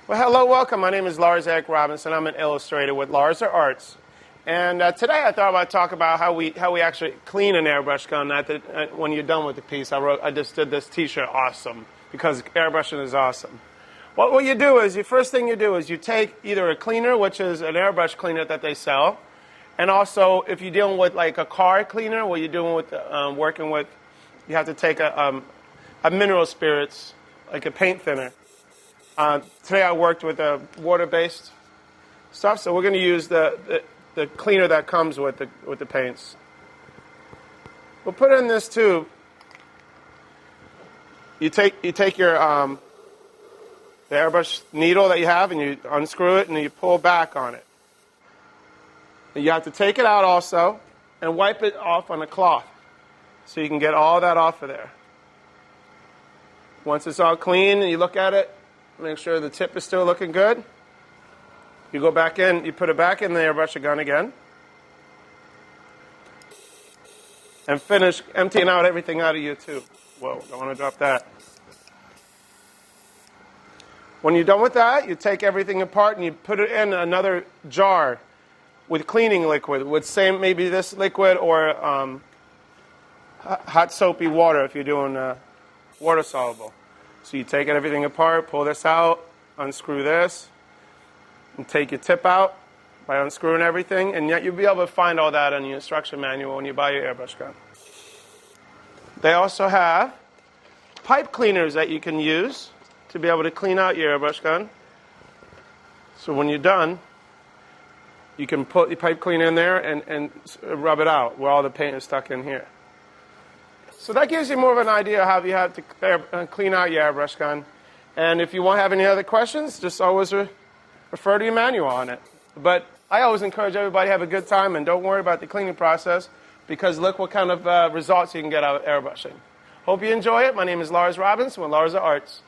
Well, hello, welcome. My name is Lars Eric Robinson. I'm an illustrator with Lars Arts. And today I thought I'd talk about how we actually clean an airbrush gun when you're done with the piece. I just did this T-shirt, awesome, because airbrushing is awesome. What you do is, the first thing you do is you take either a cleaner, which is an airbrush cleaner that they sell, and also if you're dealing with like a car cleaner, what you're doing with working with, you have to take a mineral spirits, like a paint thinner. Today I worked with a water-based stuff, so we're going to use the cleaner that comes with the paints. We'll put it in this tube. You take your the airbrush needle that you have, and you unscrew it, and you pull back on it. And you have to take it out also, and wipe it off on a cloth, so you can get all that off of there. Once it's all clean, and you look at it, make sure the tip is still looking good. You go back in, you put it back in the airbrush gun again. And finish emptying out everything out of your tube. Whoa, don't want to drop that. When you're done with that, you take everything apart and you put it in another jar with cleaning liquid, with maybe this liquid or hot soapy water if you're doing water soluble. So you take everything apart, pull this out, unscrew this, and take your tip out by unscrewing everything, and yet you'll be able to find all that in your instruction manual when you buy your airbrush gun. They also have pipe cleaners that you can use to be able to clean out your airbrush gun. So when you're done, you can put the pipe cleaner in there and rub it out where all the paint is stuck in here. So that gives you more of an idea of how you have to clean out your airbrush gun. And if you want to have any other questions, just always refer to your manual on it. But I always encourage everybody to have a good time and don't worry about the cleaning process, because look what kind of results you can get out of airbrushing. Hope you enjoy it. My name is Lars Robinson with Lars Arts.